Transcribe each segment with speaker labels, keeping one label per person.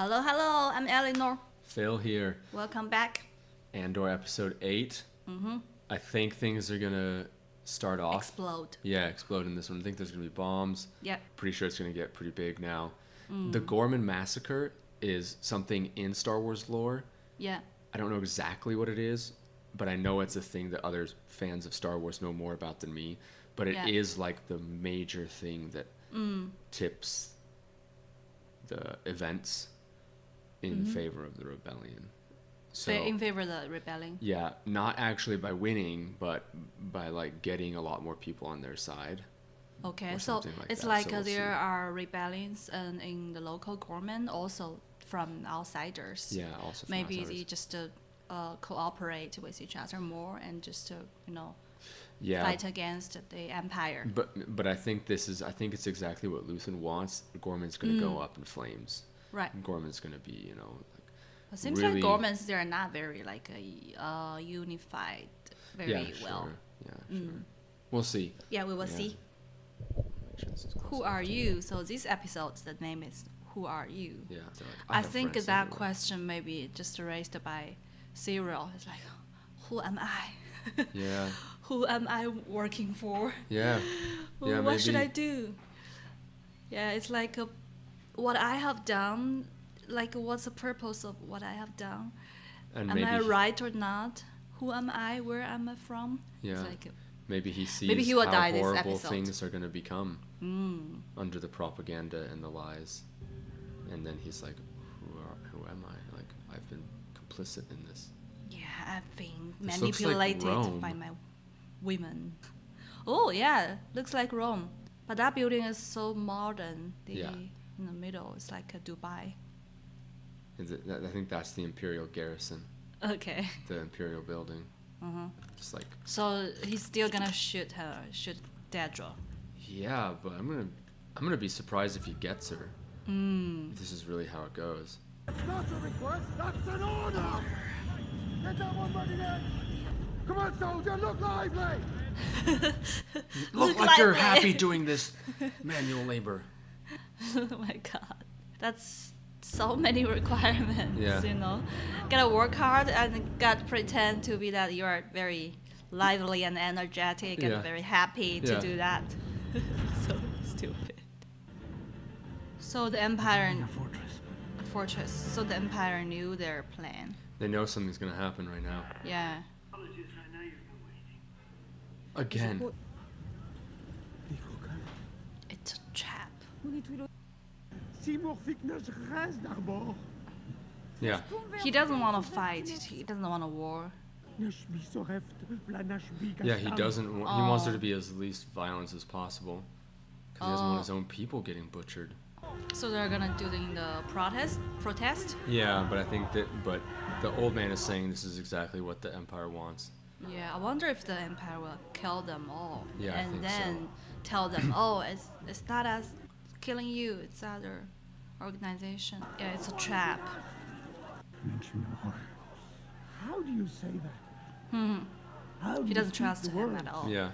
Speaker 1: Hello, hello, I'm Elinor.
Speaker 2: Phil here.
Speaker 1: Welcome back.
Speaker 2: Andor episode 8. I think things are gonna start off.
Speaker 1: Explode.
Speaker 2: Yeah, explode in this one. I think there's gonna be bombs.
Speaker 1: Yep.
Speaker 2: Pretty sure it's gonna get pretty big now. The Gorman massacre is something in Star Wars lore.
Speaker 1: Yeah.
Speaker 2: I don't know exactly what it is, but I know it's a thing that other fans of Star Wars know more about than me. But it is like the major thing that tips the events in favor of the rebellion. So
Speaker 1: In favor of the rebellion.
Speaker 2: yeah, not actually by winning, but by like getting a lot more people on their side.
Speaker 1: Okay,
Speaker 2: Or
Speaker 1: so
Speaker 2: something like
Speaker 1: it's
Speaker 2: that,
Speaker 1: like
Speaker 2: so we'll
Speaker 1: there
Speaker 2: see.
Speaker 1: are rebellions in the local government, also from outsiders.
Speaker 2: Yeah, also from
Speaker 1: Maybe
Speaker 2: outsiders.
Speaker 1: they just cooperate with each other more and just
Speaker 2: Yeah,
Speaker 1: fight against the empire.
Speaker 2: but I think it's exactly what Luthen wants. Gorman's gonna go up in flames.
Speaker 1: Right.
Speaker 2: Gorman's gonna be,
Speaker 1: It seems
Speaker 2: really-
Speaker 1: like governments, they're not very unified very
Speaker 2: yeah,
Speaker 1: well.
Speaker 2: sure. Yeah, sure. We'll see.
Speaker 1: Yeah, we will
Speaker 2: Yeah.
Speaker 1: see.
Speaker 2: Make sure this is close
Speaker 1: Who
Speaker 2: enough
Speaker 1: are
Speaker 2: to-
Speaker 1: you? So this episode, the name is Who Are You?
Speaker 2: Yeah, so
Speaker 1: I
Speaker 2: have
Speaker 1: think
Speaker 2: friends
Speaker 1: that
Speaker 2: everywhere.
Speaker 1: question may be just raised by Serial. It's like, who am I?
Speaker 2: Yeah,
Speaker 1: Who am I working for?
Speaker 2: yeah, yeah.
Speaker 1: What should I
Speaker 2: maybe-
Speaker 1: do? Yeah, it's like what I have done. Like, what's the purpose of what I have done?
Speaker 2: And
Speaker 1: Am
Speaker 2: maybe
Speaker 1: I right or not? Who am I? Where am I from?
Speaker 2: Yeah.
Speaker 1: It's like,
Speaker 2: Maybe he sees
Speaker 1: Maybe he will
Speaker 2: how
Speaker 1: die this
Speaker 2: horrible
Speaker 1: episode.
Speaker 2: things are going to become under the propaganda and the lies, and then he's like, "Who am I? Like, I've been complicit in this."
Speaker 1: yeah, I've been
Speaker 2: This looks like
Speaker 1: manipulated
Speaker 2: Rome.
Speaker 1: by my women. Oh yeah, looks like Rome. But that building is so modern.
Speaker 2: Yeah.
Speaker 1: In the middle, it's like a Dubai.
Speaker 2: I think that's the Imperial garrison,
Speaker 1: Okay.
Speaker 2: the Imperial building. Just like,
Speaker 1: So he's still gonna shoot Dedra.
Speaker 2: yeah, but I'm gonna be surprised if he gets her. If this is really how it goes.
Speaker 3: It's not a request, that's an order! Get that one ready then! Come on, soldier, look lively!
Speaker 2: Look
Speaker 1: like you're happy
Speaker 2: doing this manual labor.
Speaker 1: Oh my god. That's so many requirements,
Speaker 2: Yeah.
Speaker 1: Gotta work hard and gotta pretend to be that you are very lively and energetic
Speaker 2: Yeah.
Speaker 1: and very happy to
Speaker 2: Yeah.
Speaker 1: do that. So stupid. So the Empire... A fortress. So the Empire knew their plan.
Speaker 2: They know something's gonna happen right now.
Speaker 1: Yeah.
Speaker 3: Apologies, I know you've been waiting.
Speaker 2: Again.
Speaker 1: It's a trap.
Speaker 3: Seymour Fickner's reis d'arbor.
Speaker 2: Yeah.
Speaker 1: He doesn't want to fight. He doesn't want a war.
Speaker 2: Yeah, he doesn't. He wants there to be as least violence as possible, because he doesn't want his own people getting butchered.
Speaker 1: So they're gonna do the protest.
Speaker 2: Yeah, but I think but the old man is saying this is exactly what the Empire wants.
Speaker 1: Yeah, I wonder if the Empire will kill them all.
Speaker 2: Yeah, I
Speaker 1: and
Speaker 2: think
Speaker 1: then tell them, oh, it's not us killing you, it's other organization. Yeah, it's a trap.
Speaker 3: How do you say that? How do
Speaker 1: He
Speaker 3: you
Speaker 1: doesn't
Speaker 3: speak
Speaker 1: trust
Speaker 3: the
Speaker 1: him
Speaker 3: words?
Speaker 1: at all.
Speaker 2: Yeah,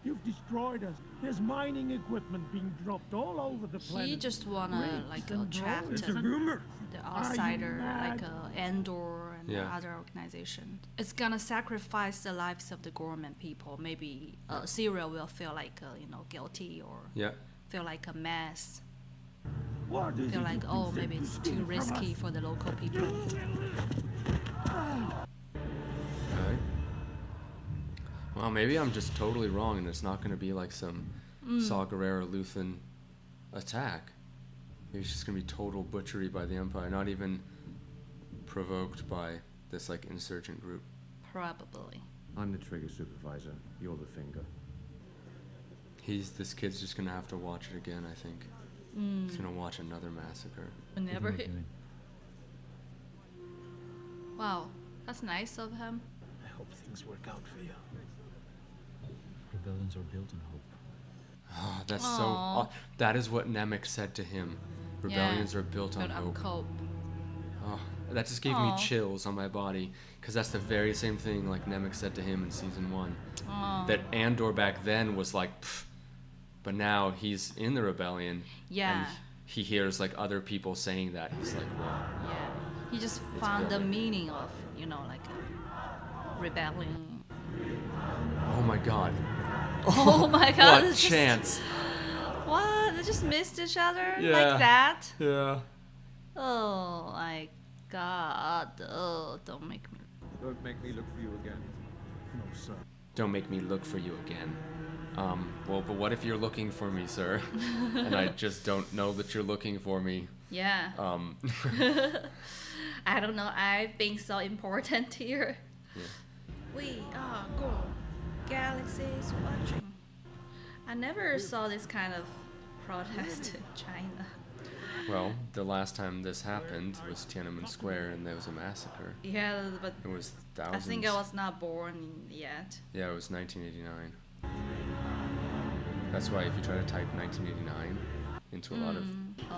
Speaker 3: You've destroyed us. There's mining equipment being dropped all over the planet.
Speaker 1: He just wanna
Speaker 3: Rapes
Speaker 1: like
Speaker 3: and
Speaker 1: attract
Speaker 3: drugs. It's a rumor.
Speaker 1: the
Speaker 3: Are you
Speaker 1: outsider,
Speaker 3: mad?
Speaker 1: like Andor and
Speaker 2: Yeah.
Speaker 1: other organization. It's gonna sacrifice the lives of the Gorman people. Maybe Syria will feel like guilty or
Speaker 2: yeah.
Speaker 1: feel like a mess.
Speaker 3: What is
Speaker 1: Feel
Speaker 3: it
Speaker 1: like,
Speaker 3: you've
Speaker 1: oh,
Speaker 3: been
Speaker 1: maybe it's too
Speaker 3: stealing from
Speaker 1: risky
Speaker 3: us?
Speaker 1: for the local people.
Speaker 2: Okay. Well, maybe I'm just totally wrong, and it's not going to be like some Saw Gerrera Luthen attack. Maybe it's just going to be total butchery by the Empire, not even provoked by this like insurgent group.
Speaker 1: Probably.
Speaker 4: I'm the trigger supervisor. You're the finger.
Speaker 2: This kid's just going to have to watch it again, I think. He's going to watch another massacre.
Speaker 1: Never hit. Wow, that's nice of him.
Speaker 4: I hope things work out for you.
Speaker 5: Rebellions are built on hope.
Speaker 2: Oh, that's
Speaker 1: Aw.
Speaker 2: that is what Nemec said to him. Rebellions are built on hope. Oh, that just gave me
Speaker 1: Aw.
Speaker 2: chills on my body, because that's the very same thing like Nemec said to him in season 1.
Speaker 1: Aw.
Speaker 2: That Andor back then was like, pfft, but now he's in the rebellion.
Speaker 1: Yeah.
Speaker 2: he hears like other people saying that, he's like, well,
Speaker 1: Yeah. He just found the meaning of, like rebelling.
Speaker 2: oh my god.
Speaker 1: Oh my god.
Speaker 2: What
Speaker 1: it's just-
Speaker 2: chance?
Speaker 1: What? They just missed each other
Speaker 2: Yeah.
Speaker 1: like that?
Speaker 2: Yeah.
Speaker 1: Oh my god. Oh, don't make me.
Speaker 3: Don't make me look for you again. No, sir.
Speaker 2: Don't make me look for you again. Well, but what if you're looking for me, sir? And I just don't know that you're looking for me.
Speaker 1: Yeah. I don't know. I've been so important here.
Speaker 2: Yeah.
Speaker 1: We are Gorman. Galaxies watching. I never saw this kind of protest in China.
Speaker 2: Well, the last time this happened was Tiananmen Square, and there was a massacre.
Speaker 1: Yeah, but
Speaker 2: It was
Speaker 1: I
Speaker 2: thousands.
Speaker 1: think I was not born yet.
Speaker 2: Yeah, it was 1989. That's why if you try to type 1989 into a lot of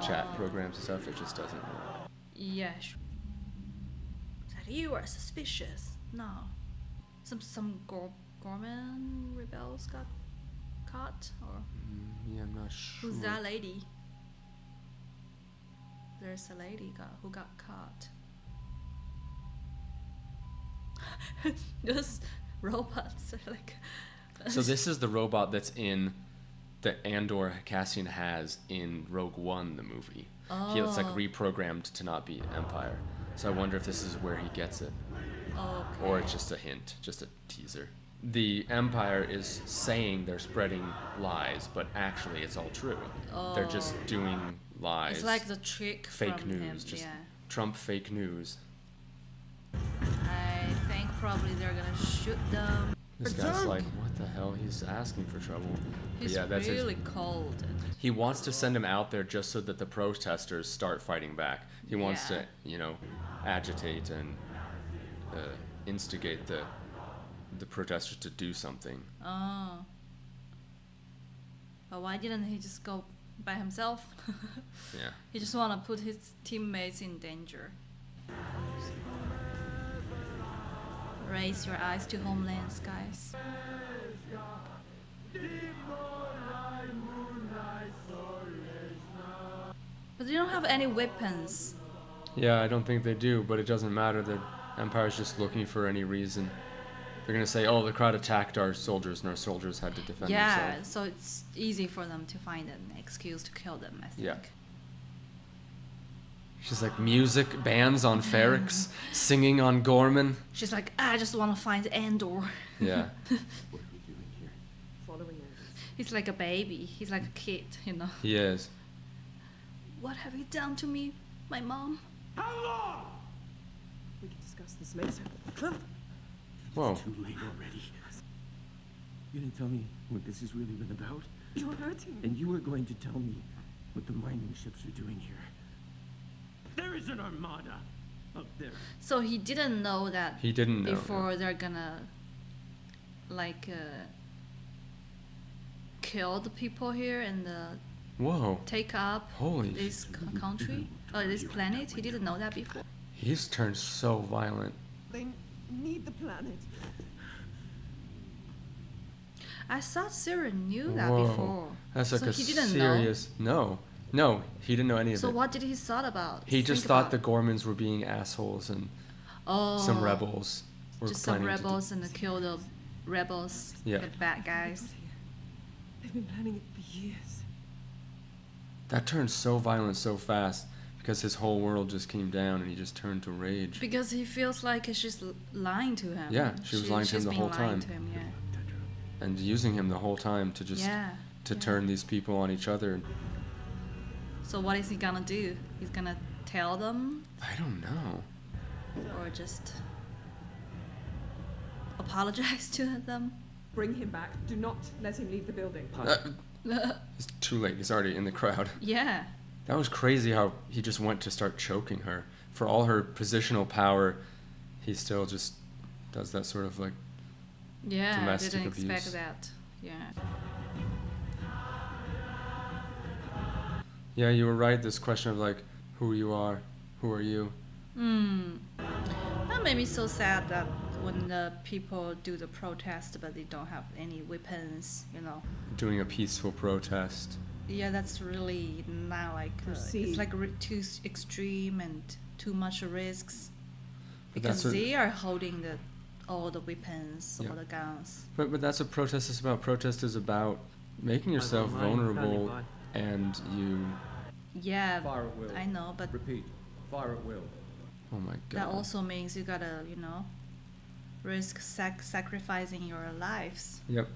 Speaker 2: chat programs and stuff, it just doesn't work.
Speaker 1: Yeah. That you are suspicious. No. Some Gorman rebels got caught, or
Speaker 2: Yeah, I'm not sure.
Speaker 1: who's that lady? There's a lady who got caught. Those robots are like.
Speaker 2: So this is the robot that's in that Andor Cassian has in Rogue One, the movie. It's like reprogrammed to not be Empire. So I wonder if this is where he gets it,
Speaker 1: Okay.
Speaker 2: or it's just a hint, just a teaser. The Empire is saying they're spreading lies, but actually it's all true. They're just doing lies.
Speaker 1: It's like the trick
Speaker 2: fake
Speaker 1: from
Speaker 2: news,
Speaker 1: him.
Speaker 2: just
Speaker 1: Yeah.
Speaker 2: Trump fake news.
Speaker 1: I think probably they're gonna shoot them.
Speaker 2: This guy's like, what the hell? He's asking for trouble. But
Speaker 1: He's
Speaker 2: yeah, that's his.
Speaker 1: really cold.
Speaker 2: He wants to send him out there just so that the protesters start fighting back. He wants
Speaker 1: Yeah.
Speaker 2: to, agitate and instigate the protesters to do something.
Speaker 1: Oh. But why didn't he just go by himself?
Speaker 2: Yeah.
Speaker 1: He just want to put his teammates in danger. Raise your eyes to homelands, guys. But they don't have any weapons.
Speaker 2: Yeah, I don't think they do, but it doesn't matter. The Empire's just looking for any reason. They're gonna say, "Oh, the crowd attacked our soldiers, and our soldiers had to defend
Speaker 1: Yeah,
Speaker 2: themselves."
Speaker 1: so it's easy for them to find an excuse to kill them, I think.
Speaker 2: Yeah. She's like, music bands on Ferrix, singing on Gorman.
Speaker 1: She's like, I just want to find Andor.
Speaker 2: Yeah.
Speaker 4: What are we doing here?
Speaker 5: Following orders.
Speaker 1: He's like a baby. He's like a kid,
Speaker 2: He is.
Speaker 1: What have you done to me, my mom?
Speaker 5: We can discuss this later.
Speaker 2: Whoa.
Speaker 4: Too late already. You didn't tell me what this has really been about.
Speaker 5: You're hurting me.
Speaker 4: And you were going to tell me what the mining ships are doing here. There is an armada up there.
Speaker 1: So he didn't know that
Speaker 2: He didn't know.
Speaker 1: before they're gonna, kill the people here and
Speaker 2: Whoa.
Speaker 1: take up
Speaker 2: Holy
Speaker 1: this country or this planet. He didn't know that before.
Speaker 2: He's turned so violent.
Speaker 5: They need the planet.
Speaker 1: I thought Sarah knew that
Speaker 2: Whoa.
Speaker 1: before.
Speaker 2: That's like
Speaker 1: so
Speaker 2: a
Speaker 1: he didn't
Speaker 2: serious. No, he didn't know any of
Speaker 1: So
Speaker 2: it.
Speaker 1: what did he thought about?
Speaker 2: He just
Speaker 1: think
Speaker 2: thought
Speaker 1: about?
Speaker 2: the Gormans were being assholes and
Speaker 1: Oh,
Speaker 2: some rebels were
Speaker 1: just some
Speaker 2: planning to do-
Speaker 1: rebels and kill the rebels,
Speaker 2: Yeah.
Speaker 1: the bad guys.
Speaker 5: They've been planning it for years.
Speaker 2: That turned so violent so fast because his whole world just came down and he just turned to rage.
Speaker 1: Because he feels like she's lying to him.
Speaker 2: Yeah, she was lying to him
Speaker 1: she's
Speaker 2: the
Speaker 1: been
Speaker 2: whole
Speaker 1: lying
Speaker 2: time.
Speaker 1: To him, yeah.
Speaker 2: And using him the whole time to just
Speaker 1: Yeah,
Speaker 2: to
Speaker 1: yeah.
Speaker 2: turn these people on each other.
Speaker 1: So what is he gonna do? He's gonna tell them
Speaker 2: I don't know.
Speaker 1: or just apologize to them?
Speaker 5: Bring him back. Do not let him leave the building.
Speaker 2: It's too late. He's already in the crowd.
Speaker 1: Yeah.
Speaker 2: That was crazy how he just went to start choking her. For all her positional power, he still just does that sort of like,
Speaker 1: Yeah, I
Speaker 2: Domestic
Speaker 1: didn't
Speaker 2: abuse.
Speaker 1: expect that. Yeah.
Speaker 2: yeah, you were right. This question of like, who you are, who are you?
Speaker 1: That made me so sad that when the people do the protest but they don't have any weapons,
Speaker 2: Doing a peaceful protest.
Speaker 1: Yeah, that's really not like
Speaker 5: Proceed.
Speaker 1: it's like too extreme and too much risks
Speaker 2: But
Speaker 1: because
Speaker 2: that's what-
Speaker 1: they are holding all the weapons,
Speaker 2: Yeah.
Speaker 1: all the guns.
Speaker 2: But that's what protest is about. Protest is about making yourself vulnerable, and you.
Speaker 1: Yeah,
Speaker 6: Fire at will.
Speaker 1: I know, but
Speaker 6: Repeat. Fire at will.
Speaker 2: Oh my god.
Speaker 1: that also means you gotta, risk sacrificing your lives.
Speaker 2: Yep.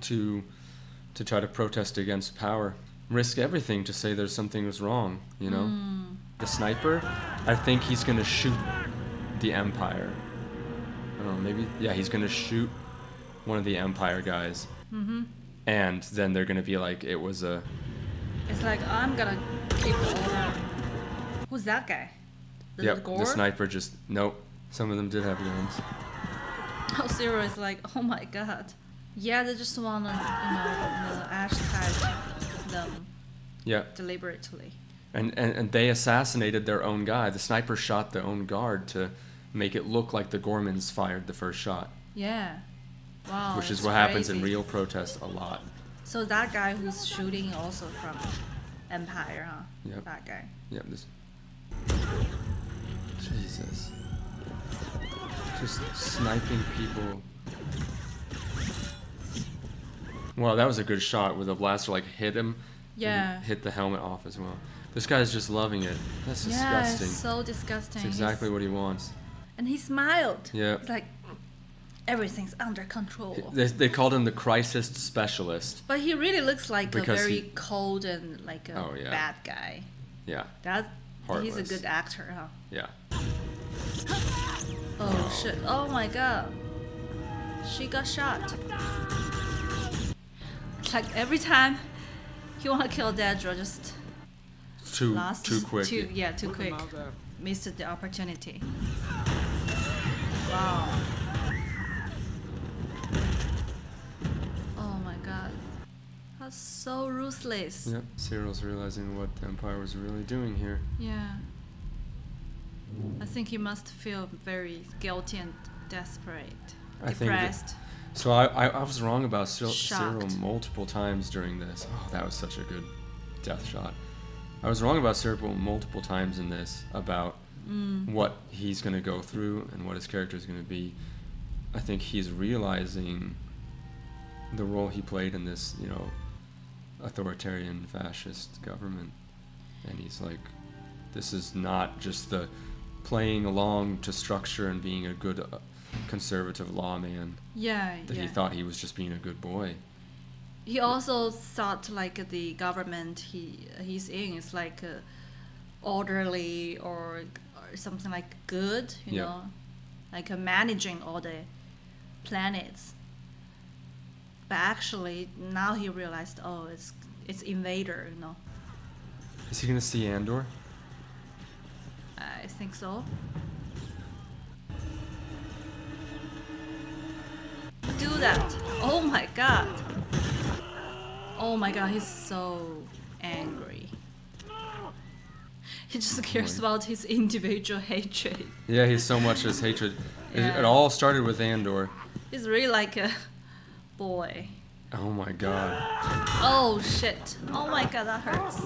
Speaker 2: To try to protest against power, risk everything to say there's something was wrong. The sniper, I think he's gonna shoot the Empire. I don't know, maybe he's gonna shoot one of the Empire guys. And then they're gonna be like, it was a.
Speaker 1: It's like I'm gonna keep order. Who's that guy? The Gorman?
Speaker 2: The sniper just nope. Some of them did have guns.
Speaker 1: Oh, Zero is like, oh my god. Yeah, they just wanna, hashtag them
Speaker 2: Yeah.
Speaker 1: deliberately.
Speaker 2: And they assassinated their own guy. The sniper shot their own guard to make it look like the Gormans fired the first shot.
Speaker 1: Yeah. Wow.
Speaker 2: Which is
Speaker 1: it's
Speaker 2: what happens in
Speaker 1: crazy.
Speaker 2: real protests a lot.
Speaker 1: So that guy who's shooting also from Empire, huh?
Speaker 2: Yep.
Speaker 1: That guy.
Speaker 2: Yep, this. Jesus. Just sniping people. Wow, that was a good shot where the blaster hit him.
Speaker 1: Yeah.
Speaker 2: And hit the helmet off as well. This guy's just loving it. That's
Speaker 1: Yeah,
Speaker 2: disgusting.
Speaker 1: it's so disgusting.
Speaker 2: It's exactly what he wants.
Speaker 1: And he smiled.
Speaker 2: Yeah.
Speaker 1: It's like everything's under control.
Speaker 2: They called him the crisis specialist.
Speaker 1: But he really looks like a
Speaker 2: Because
Speaker 1: very
Speaker 2: he-
Speaker 1: cold and like a
Speaker 2: Oh, yeah.
Speaker 1: bad guy.
Speaker 2: Yeah,
Speaker 1: He's a
Speaker 2: Heartless.
Speaker 1: good actor, huh?
Speaker 2: yeah.
Speaker 1: Oh shit! Oh my god! She got shot. It's like every time you want to kill Dedra, just
Speaker 2: Too
Speaker 1: last
Speaker 2: quick.
Speaker 1: Too quick.
Speaker 3: Out there.
Speaker 1: Missed the opportunity. Wow. Oh my god. That's so ruthless.
Speaker 2: Yep, Cyril's realizing what the Empire was really doing here.
Speaker 1: Yeah. I think he must feel very guilty and desperate.
Speaker 2: I think that-
Speaker 1: Depressed.
Speaker 2: So I was wrong about Cyril
Speaker 1: Shocked.
Speaker 2: multiple times during this. Oh, that was such a good death shot. I was wrong about Cyril multiple times in this about what he's going to go through and what his character is going to be. I think he's realizing the role he played in this, authoritarian fascist government. And he's like, this is not just the playing along to structure and being a good conservative lawman.
Speaker 1: Yeah,
Speaker 2: That
Speaker 1: yeah.
Speaker 2: he thought he was just being a good boy.
Speaker 1: He also thought like the government he's in is like orderly or something like good, you
Speaker 2: Yeah.
Speaker 1: know, like managing all the planets. But actually, now he realized, oh, it's invader, you know.
Speaker 2: Is he gonna see Andor?
Speaker 1: I think so. Do that! Oh my god! Oh my god, he's so angry. He just cares about his individual hatred.
Speaker 2: Yeah, he's so much his hatred.
Speaker 1: Yeah.
Speaker 2: It all started with Andor.
Speaker 1: He's really like a boy.
Speaker 2: Oh my god.
Speaker 1: Oh shit! Oh my god, that hurts.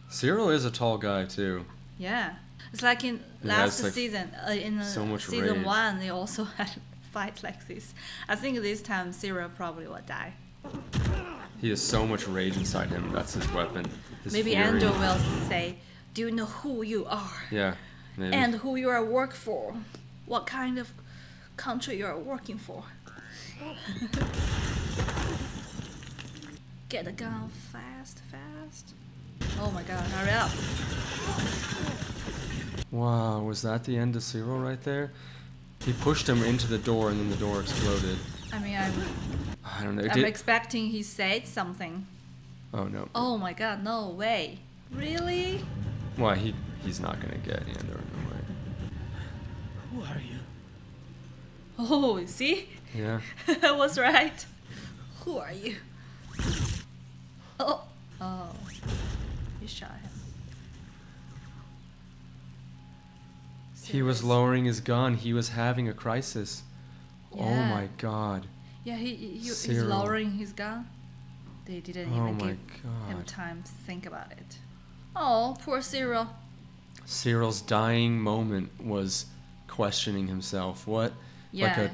Speaker 2: Cyril is a tall guy too.
Speaker 1: Yeah, it's like in
Speaker 2: Yeah,
Speaker 1: last
Speaker 2: it's like
Speaker 1: season. In
Speaker 2: so much
Speaker 1: season
Speaker 2: rage.
Speaker 1: 1, they also had a fight like this. I think this time Cyril probably will die.
Speaker 2: He has so much rage inside him. That's his weapon. His
Speaker 1: Maybe
Speaker 2: fury.
Speaker 1: Andor will say, "Do you know who you are
Speaker 2: Yeah, maybe.
Speaker 1: and who you are work for? What kind of country you are working for?" Get the gun fast, fast. Oh my god, hurry up.
Speaker 2: Wow, was that the end of Cyril right there? He pushed him into the door and then the door exploded.
Speaker 1: I mean,
Speaker 2: I don't know.
Speaker 1: I'm expecting he said something.
Speaker 2: Oh no.
Speaker 1: Oh my god, no way. Really?
Speaker 2: Why, he's not gonna get Andor, no way.
Speaker 4: Who are you?
Speaker 1: Oh, see?
Speaker 2: Yeah.
Speaker 1: I was right. Who are you? Oh. Oh. You shot him.
Speaker 2: He was
Speaker 1: Serious.
Speaker 2: lowering his gun. He was having a crisis. Oh
Speaker 1: Yeah.
Speaker 2: my god.
Speaker 1: Yeah, he's
Speaker 2: Cyril.
Speaker 1: lowering his gun. They didn't
Speaker 2: Oh
Speaker 1: even
Speaker 2: my
Speaker 1: give him
Speaker 2: God.
Speaker 1: time to think about it. Oh, poor Cyril.
Speaker 2: Cyril's dying moment was questioning himself. What? Like
Speaker 1: Yeah.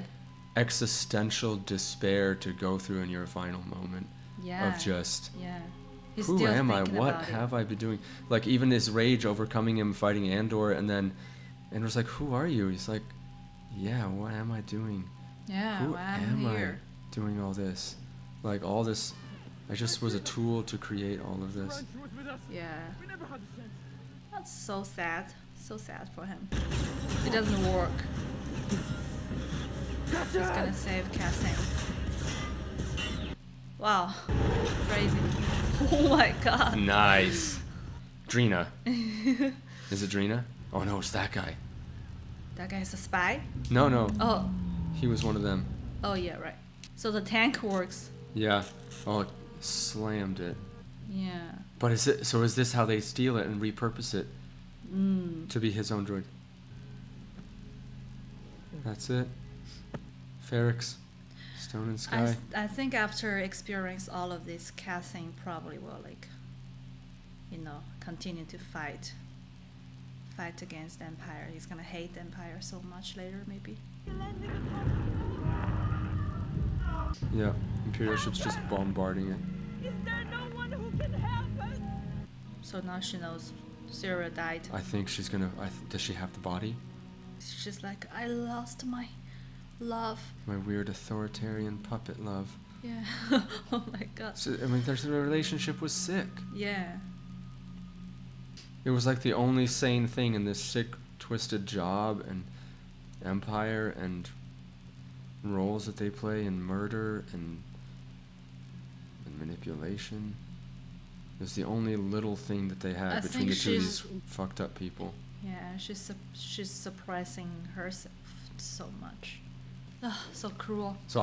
Speaker 2: a existential despair to go through in your final moment
Speaker 1: Yeah.
Speaker 2: of just,
Speaker 1: Yeah. He's
Speaker 2: who
Speaker 1: still
Speaker 2: am I?
Speaker 1: thinking
Speaker 2: What
Speaker 1: about
Speaker 2: have I been doing? Like even his rage overcoming him fighting Andor, and then Andor's like, who are you? He's like, yeah, what am I doing?
Speaker 1: it. Yeah,
Speaker 2: Who
Speaker 1: well, I'm
Speaker 2: am
Speaker 1: here.
Speaker 2: I doing all this? Like all this, I just was a tool to create all of this.
Speaker 3: She was with us.
Speaker 1: Yeah.
Speaker 3: We never had a chance.
Speaker 1: That's so sad. So sad for him. It doesn't work. He's gonna save Cassian. Wow. Crazy. Oh my god.
Speaker 2: Nice. Drina. Is it Drina? Oh no, it's that guy.
Speaker 1: That guy's a spy?
Speaker 2: No,
Speaker 1: Oh.
Speaker 2: he was one of them.
Speaker 1: Oh yeah, right. So the tank works.
Speaker 2: Yeah. Oh, it slammed it.
Speaker 1: Yeah.
Speaker 2: But is this how they steal it and repurpose it to be his own droid? That's it. Ferrix, Stone and Sky.
Speaker 1: I think after experience all of this, Cassian probably will continue to fight against the Empire. He's gonna hate the Empire so much later, maybe.
Speaker 2: Yeah, Imperial ship's just bombarding it.
Speaker 5: Is there no one who can help us?
Speaker 1: So now she knows Sarah died.
Speaker 2: I think she's gonna. Does she have the body?
Speaker 1: She's just like, I lost my love.
Speaker 2: My weird authoritarian puppet love.
Speaker 1: Yeah. Oh my god.
Speaker 2: So, I mean, their relationship was sick.
Speaker 1: Yeah.
Speaker 2: It was like the only sane thing in this sick, twisted job and empire and roles that they play in murder and manipulation. It was the only little thing that they had
Speaker 1: I
Speaker 2: between the
Speaker 1: think
Speaker 2: two of
Speaker 1: she's-
Speaker 2: these fucked up people.
Speaker 1: Yeah, she's suppressing herself so much. Ugh, so cruel.
Speaker 2: So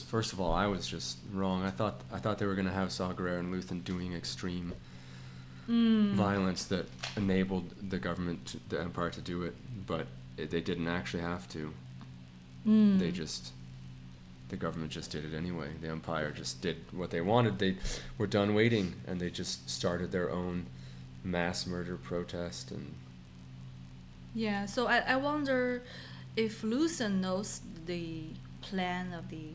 Speaker 2: first of all, I was just wrong. I thought they were gonna have Saw Gerrera and Luthen doing extreme violence that enabled the government, the Empire, to do it, but they didn't actually have to. The government just did it anyway. The Empire just did what they wanted. They were done waiting, and they just started their own mass murder protest. And
Speaker 1: Yeah, so I wonder if Luthen knows the plan of the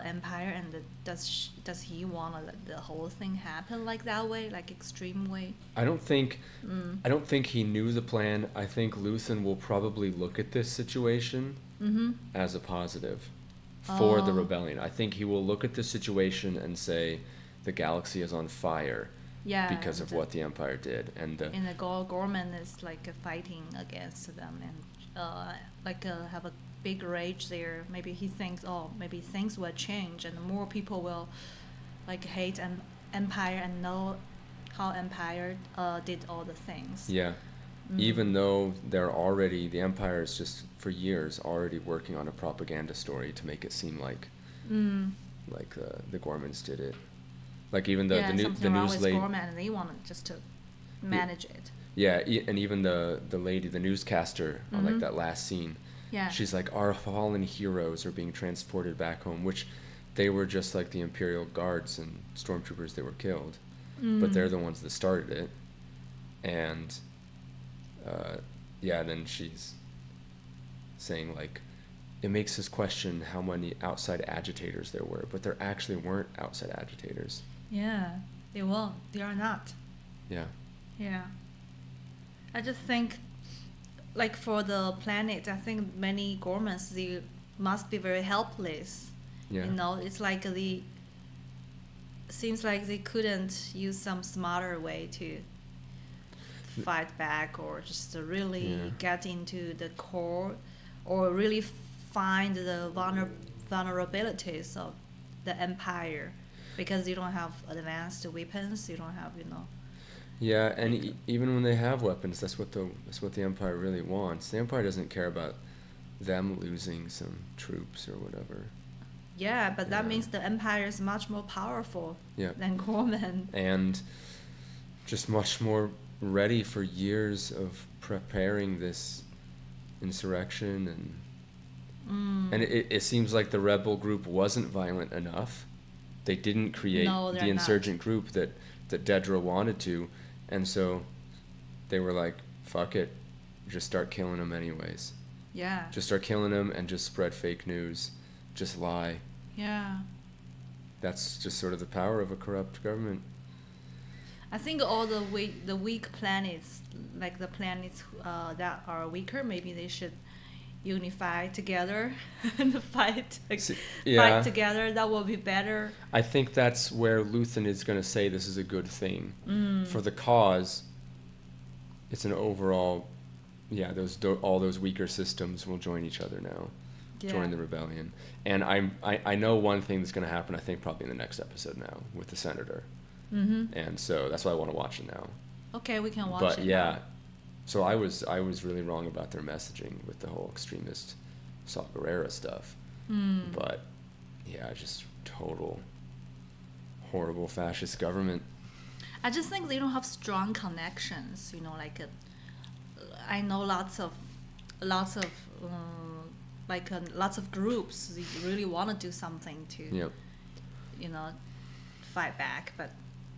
Speaker 1: Empire, and does he want to let the whole thing happen like that way, like extreme way?
Speaker 2: I don't think he knew the plan. I think Luthen will probably look at this situation as a positive for the rebellion. I think he will look at the situation and say the galaxy is on fire because of what the Empire did, and
Speaker 1: the Gorman is like fighting against them and have a big rage there. Maybe he thinks, maybe things will change and more people will like hate an Empire and know how Empire did all the things.
Speaker 2: Yeah. Even though the Empire is just for years already working on a propaganda story to make it seem like the Gormans did it. Like even the
Speaker 1: something wrong
Speaker 2: news
Speaker 1: with
Speaker 2: lady.
Speaker 1: Gorman, and they wanted just to manage it.
Speaker 2: Yeah, and even the lady, the newscaster on like that last scene.
Speaker 1: Yeah.
Speaker 2: She's like, our fallen heroes are being transported back home, which they were just like the Imperial guards and stormtroopers that were killed, but they're the ones that started it. And then she's saying like, it makes us question how many outside agitators there were, but there actually weren't outside agitators.
Speaker 1: Yeah, they won't. They are not.
Speaker 2: Yeah.
Speaker 1: Yeah. I just think, like for the planet, I think many Gormans, they must be very helpless.
Speaker 2: Yeah.
Speaker 1: You know, it's like seems like they couldn't use some smarter way to fight back or just to really get into the core or really find the vulnerabilities of the Empire, because you don't have advanced weapons, you don't have,
Speaker 2: Yeah, and even when they have weapons, that's what the Empire really wants. The Empire doesn't care about them losing some troops or whatever.
Speaker 1: Yeah, but that
Speaker 2: Yeah.
Speaker 1: means the Empire is much more powerful
Speaker 2: Yeah.
Speaker 1: than Gorman.
Speaker 2: And just much more ready for years of preparing this insurrection, and it seems like the rebel group wasn't violent enough they didn't create
Speaker 1: No, they're
Speaker 2: the insurgent group that Dedra wanted to, and so they were like, fuck it, just start killing them anyways.
Speaker 1: Yeah.
Speaker 2: Just start killing them and just spread fake news, just lie.
Speaker 1: Yeah.
Speaker 2: That's just sort of the power of a corrupt government.
Speaker 1: I think all the weak planets, like the planets that are weaker, maybe they should unify together and fight together. That will be better.
Speaker 2: I think that's where Luthen is going to say this is a good thing. For the cause, it's an overall, all those weaker systems will join each other now.
Speaker 1: Yeah.
Speaker 2: Join the rebellion. And I know one thing that's going to happen, I think probably in the next episode now, with the senator. And so that's why I want to watch it now.
Speaker 1: Okay, we can watch
Speaker 2: but
Speaker 1: it.
Speaker 2: Yeah, so I was really wrong about their messaging with the whole extremist Saw Gerrera stuff. But yeah, just total horrible fascist government.
Speaker 1: I just think they don't have strong connections. You know, like I know lots of groups. They really want to do something to, you know, fight back, but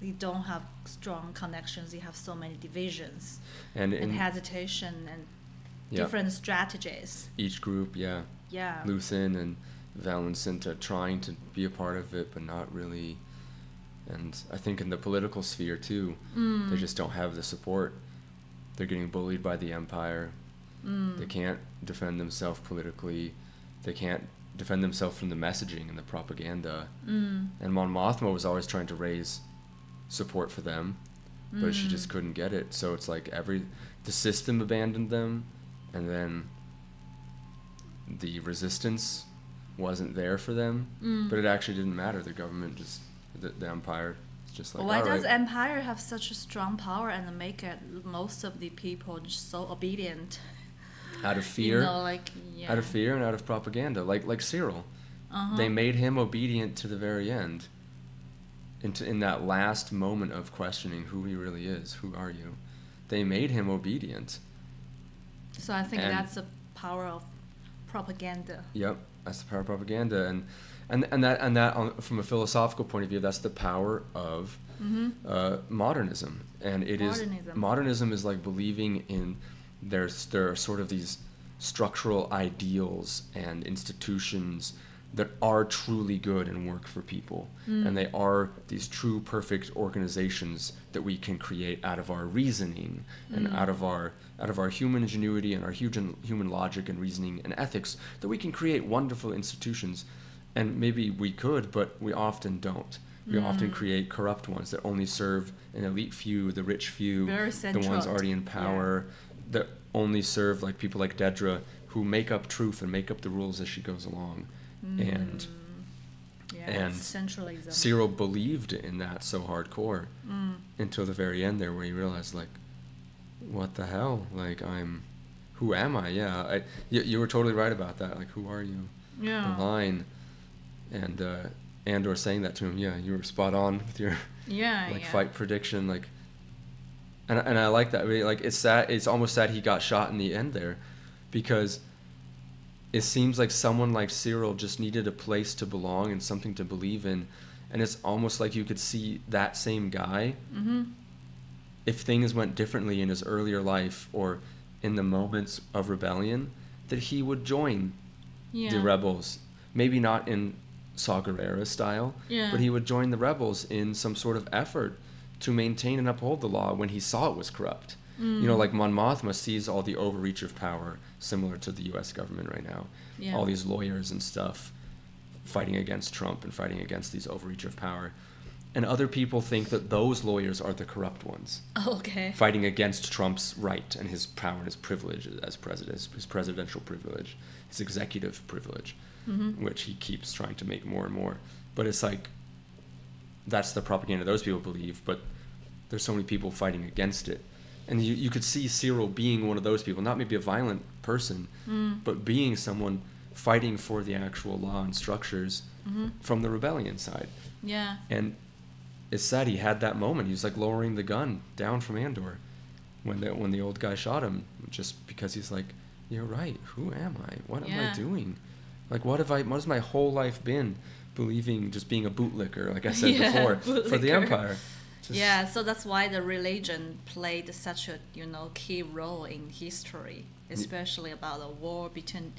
Speaker 1: they don't have strong connections. They have so many divisions and hesitation and different strategies.
Speaker 2: Each group, Luthen and Valencinta trying to be a part of it, but not really. And I think in the political sphere too, they just don't have the support. They're getting bullied by the Empire. They can't defend themselves politically. They can't defend themselves from the messaging and the propaganda. And Mon Mothma was always trying to raise support for them, but she just couldn't get it. So it's like the system abandoned them, and then the resistance wasn't there for them. But it actually didn't matter. The government just, the Empire, just like,
Speaker 1: why does Empire have such a strong power and make most of the people just so obedient?
Speaker 2: Out of fear,
Speaker 1: you know,
Speaker 2: out of fear and out of propaganda, like Cyril. They made him obedient to the very end. In that last moment of questioning who he really is, who are you? They made him obedient.
Speaker 1: So I think that's the power of propaganda.
Speaker 2: Yep, that's the power of propaganda, and that from a philosophical point of view, that's the power of modernism. And modernism is like believing in there are sort of these structural ideals and institutions that are truly good and work for people, and they are these true perfect organizations that we can create out of our reasoning and out of our human ingenuity and our human logic and reasoning and ethics, that we can create wonderful institutions. And maybe we could, but we often don't. We often create corrupt ones that only serve an elite few, the rich few, the ones already in power, that only serve like people like Dedra, who make up truth and make up the rules as she goes along. And
Speaker 1: centralism.
Speaker 2: Cyril believed in that so hardcore until the very end there, where he realized, like, what the hell? Like, who am I? Yeah, you were totally right about that. Like, who are you?
Speaker 1: Yeah.
Speaker 2: The line. And Andor saying that to him, you were spot on with your fight prediction. Like, and I like that. I mean, like, it's sad. It's almost sad he got shot in the end there, because it seems like someone like Cyril just needed a place to belong and something to believe in. And it's almost like you could see that same guy, if things went differently in his earlier life or in the moments of rebellion, that he would join the rebels. Maybe not in Saw Gerrera style, but he would join the rebels in some sort of effort to maintain and uphold the law when he saw it was corrupt. You know, like Mon Mothma sees all the overreach of power, similar to the U.S. government right now. All these lawyers and stuff fighting against Trump and fighting against these overreach of power. And other people think that those lawyers are the corrupt ones.
Speaker 1: Okay.
Speaker 2: Fighting against Trump's right and his power and his privilege as president, his presidential privilege, his executive privilege, which he keeps trying to make more and more. But it's like, that's the propaganda those people believe, but there's so many people fighting against it. And you could see Cyril being one of those people, not maybe a violent person, but being someone fighting for the actual law and structures from the rebellion side.
Speaker 1: Yeah.
Speaker 2: And it's sad he had that moment. He was like lowering the gun down from Andor when the old guy shot him, just because he's like, you're right, who am I? What am I doing? Like, what has my whole life been believing just being a bootlicker, like I said
Speaker 1: Yeah,
Speaker 2: before, for the
Speaker 1: bootlicker.
Speaker 2: Empire. Just,
Speaker 1: Yeah, so that's why the religion played such a key role in history, especially about the war between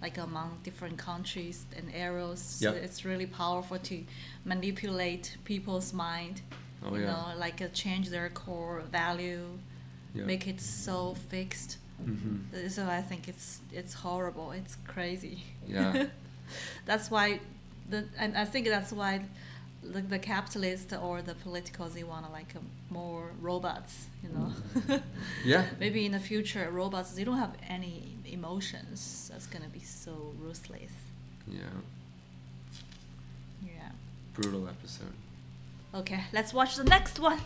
Speaker 1: like among different countries and eras. So
Speaker 2: Yep.
Speaker 1: it's really powerful to manipulate people's mind.
Speaker 2: Oh,
Speaker 1: you
Speaker 2: yeah.
Speaker 1: know, like change their core value,
Speaker 2: Yeah.
Speaker 1: make it so fixed.
Speaker 2: Mm-hmm.
Speaker 1: So I think it's horrible. It's crazy.
Speaker 2: Yeah.
Speaker 1: That's why, and I think that's why the capitalist or the politicals, they want like more robots. You know.
Speaker 2: Yeah.
Speaker 1: Maybe in the future, robots, they don't have any emotions. That's gonna be so ruthless.
Speaker 2: Yeah.
Speaker 1: Yeah.
Speaker 2: Brutal episode.
Speaker 1: Okay, let's watch the next one.